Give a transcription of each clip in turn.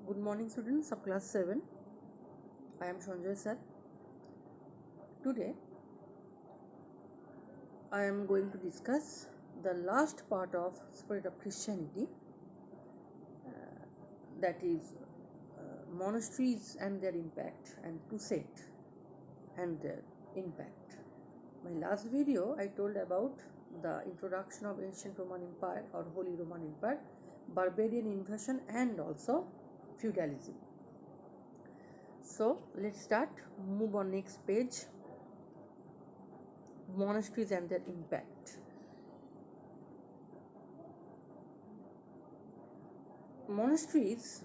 Good morning, students of class 7. I am Sanjay sir. Today I am going to discuss the last part of Spirit of Christianity, that is monasteries and their impact, and crusade and their impact. My last video I told about the introduction of ancient Roman Empire or Holy Roman Empire, barbarian invasion, and also feudalism. So let's start. Move on next page. Monasteries and their impact. Monasteries,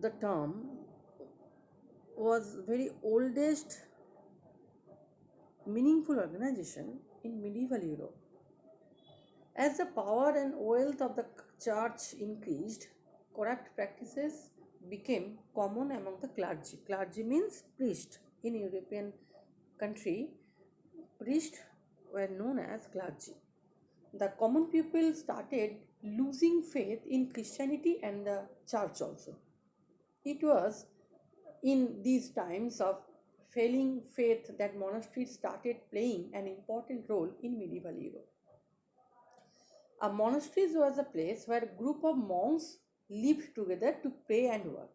the term, was very oldest meaningful organization in medieval Europe. As the power and wealth of the church increased, corrupt practices became common among the clergy. Clergy means priest. In European country, priests were known as clergy. The common people started losing faith in Christianity and the church also. It was in these times of failing faith that monasteries started playing an important role in medieval Europe. A monastery was a place where a group of monks lived together to pray and work.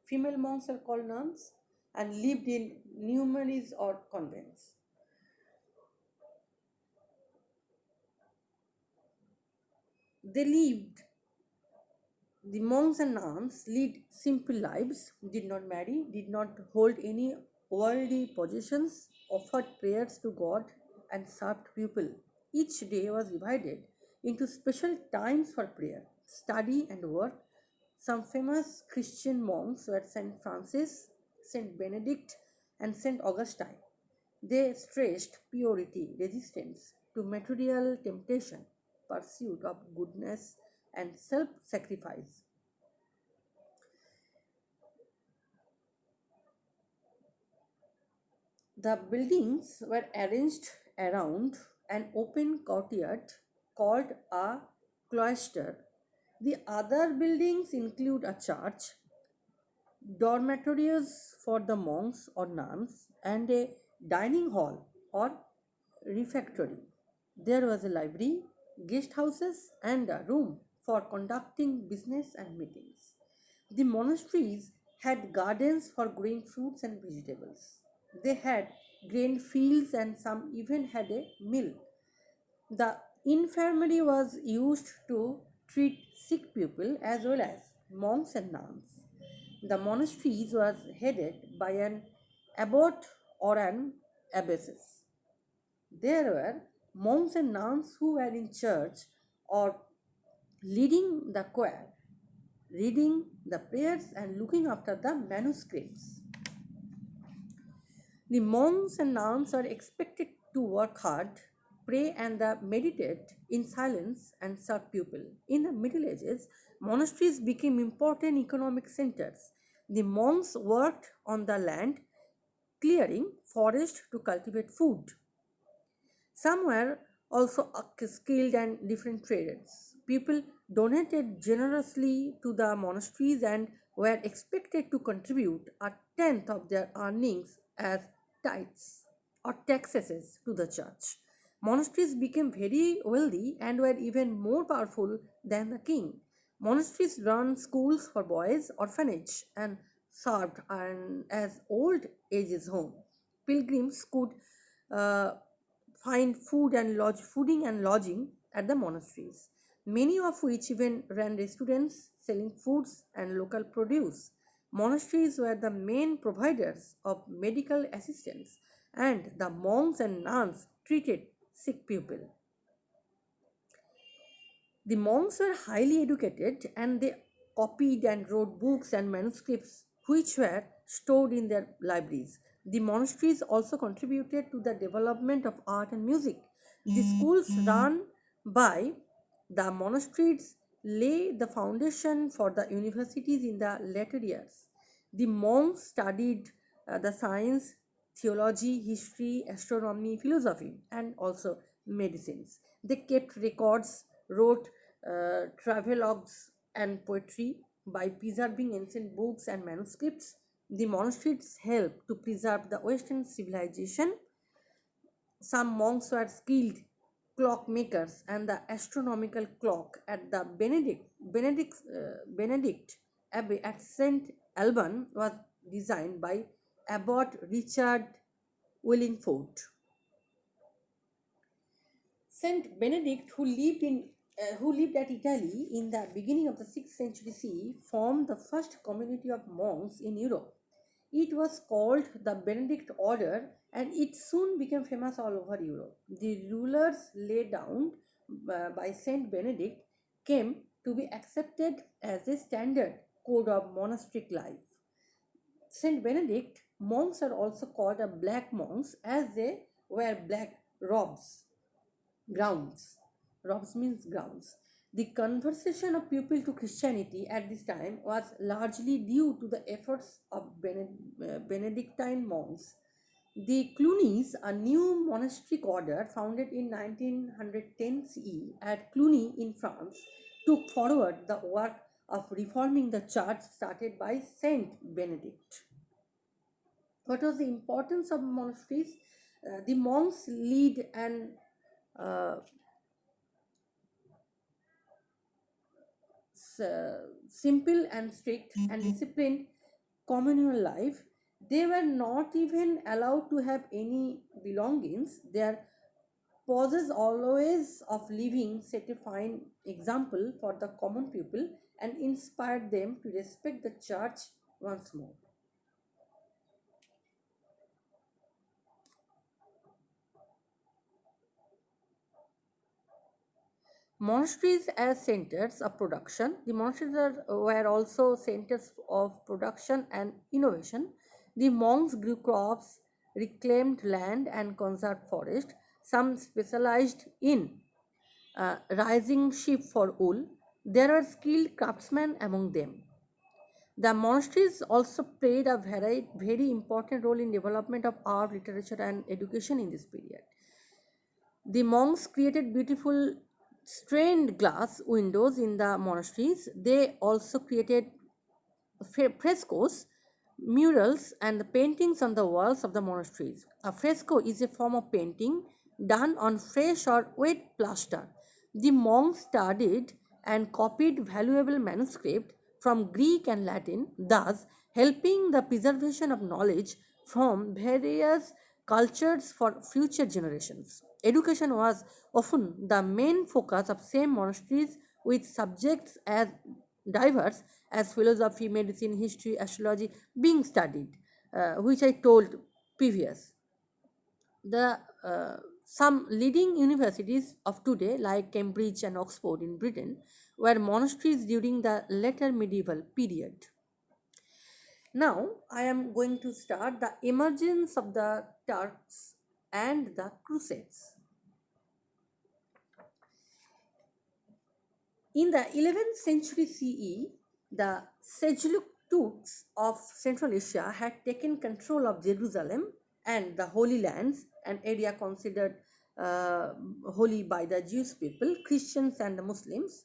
Female monks are called nuns and lived in nunneries or convents. The monks and nuns led simple lives, did not marry, did not hold any worldly possessions, offered prayers to God, and served people. Each day was divided into special times for prayer, study, and work. Some famous Christian monks were Saint Francis, Saint Benedict, and Saint Augustine. They stressed purity, resistance to material temptation, pursuit of goodness, and self sacrifice. The buildings were arranged around an open courtyard called a cloister. The other buildings include a church, dormitories for the monks or nuns, and a dining hall or refectory. There was a library, guest houses, and a room for conducting business and meetings. The monasteries had gardens for growing fruits and vegetables. They had grain fields and some even had a mill. The infirmary was used to treat sick people as well as monks and nuns. The monasteries was headed by an abbot or an abbess. There were monks and nuns who were in church or leading the choir, reading the prayers and looking after the manuscripts. The monks and nuns are expected to work hard, pray and meditate in silence and serve people. In the Middle Ages, monasteries became important economic centers. The monks worked on the land, clearing forest to cultivate food. Some were also skilled and different trades. People donated generously to the monasteries and were expected to contribute a tenth of their earnings as tithes or taxes to the church. Monasteries became very wealthy and were even more powerful than the king. Monasteries run schools for boys, orphanage, and served as old ages home. Pilgrims could uh, find fooding and lodging at the monasteries, many of which even ran restaurants selling foods and local produce. Monasteries were the main providers of medical assistance, and the monks and nuns treated sick people. The monks were highly educated and they copied and wrote books and manuscripts which were stored in their libraries. The monasteries also contributed to the development of art and music. The schools run by the monasteries lay the foundation for the universities in the later years. The monks studied the science, theology, history, astronomy, philosophy, and also medicines. They kept records, wrote travelogues, and poetry. By preserving ancient books and manuscripts, the monasteries helped to preserve the Western civilization. Some monks were skilled clockmakers, and the astronomical clock at the Benedict Abbey at St. Alban was designed by Abbot Richard Wellingford. Saint Benedict, who lived at Italy in the beginning of the 6th century CE, formed the first community of monks in Europe. It was called the Benedict Order, and it soon became famous all over Europe. The rulers laid down by Saint Benedict came to be accepted as a standard code of monastic life. Saint Benedict monks are also called a black monks as they wear black robes. Grounds. Robes means grounds. The conversion of people to Christianity at this time was largely due to the efforts of Benedictine monks. The Clunies, a new monastic order founded in 1910 CE at Cluny in France, took forward the work of reforming the church started by Saint Benedict. What was the importance of monasteries? The monks lead an uh, simple and strict and disciplined communal life. They were not even allowed to have any belongings. Their pauses always of living set a fine example for the common people and inspired them to respect the church once more. Monasteries as centers of production. The monasteries were also centers of production and innovation. The monks grew crops, reclaimed land, and conserved forest. Some specialized in raising sheep for wool. There were skilled craftsmen among them. The monasteries also played a very important role in development of art, literature, and education in this period. The monks created beautiful stained glass windows in the monasteries. They also created frescoes, murals, and the paintings on the walls of the monasteries. A fresco is a form of painting done on fresh or wet plaster. The monks studied and copied valuable manuscript from Greek and Latin, thus helping the preservation of knowledge from various cultures for future generations. Education was often the main focus of same monasteries with subjects as diverse as philosophy, medicine, history, astrology being studied, which I told previous. The some leading universities of today, like Cambridge and Oxford in Britain, were monasteries during the later medieval period. Now, I am going to start the emergence of the Turks and the Crusades. In the 11th century CE, the Seljuk Turks of Central Asia had taken control of Jerusalem and the Holy Lands, an area considered holy by the Jewish people, Christians, and the Muslims.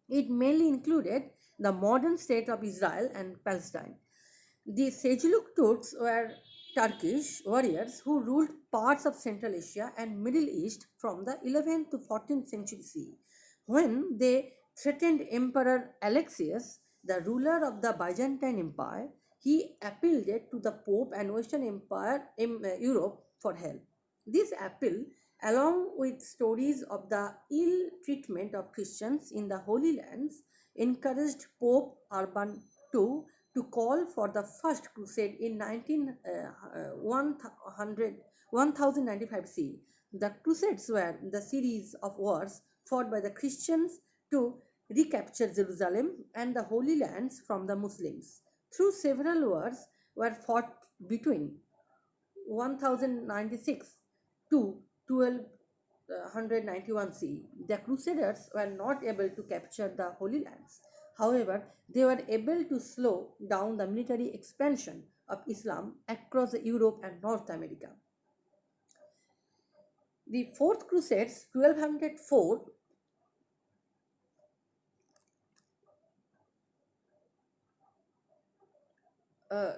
It mainly included the modern state of Israel and Palestine. The Seljuk Turks were Turkish warriors who ruled parts of Central Asia and Middle East from the 11th to 14th century CE. When they threatened Emperor Alexius, the ruler of the Byzantine Empire, he appealed to the Pope and Western Empire in Europe for help. This appeal, along with stories of the ill treatment of Christians in the Holy Lands, encouraged Pope Urban II to call for the First Crusade in 1095 CE. The Crusades were the series of wars fought by the Christians to recapture Jerusalem and the Holy Lands from the Muslims. Through several wars were fought between 1096 to 1291 CE. The Crusaders were not able to capture the Holy Lands. However, they were able to slow down the military expansion of Islam across Europe and North America. The Fourth Crusades, 1204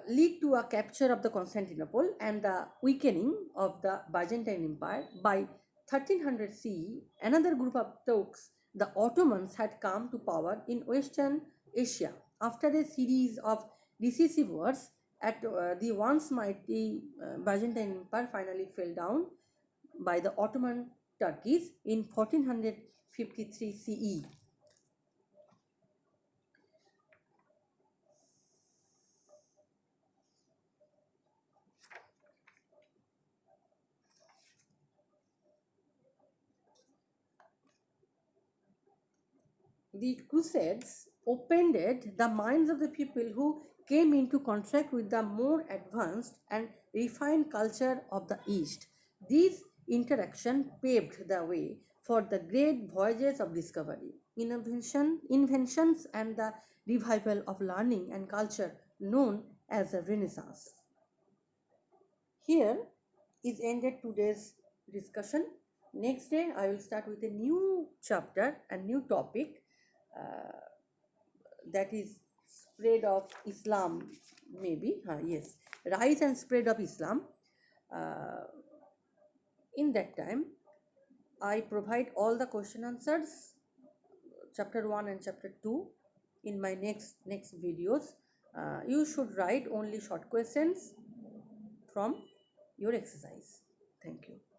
lead to a capture of the Constantinople and the weakening of the Byzantine Empire. By 1300 CE, another group of Turks, the Ottomans, had come to power in Western Asia. After a series of decisive wars, the once mighty Byzantine Empire finally fell down by the Ottoman Turkeys in 1453 CE. The Crusades opened the minds of the people who came into contact with the more advanced and refined culture of the East. These interactions paved the way for the great voyages of discovery, inventions, and the revival of learning and culture known as the Renaissance. Here is ended today's discussion. Next day, I will start with a new chapter and new topic, uh, that is spread of Islam, maybe. Yes, rise and spread of Islam. Uh, in that time, I provide all the question answers, chapter 1 and chapter 2, in my next videos. You should write only short questions from your exercise. Thank you.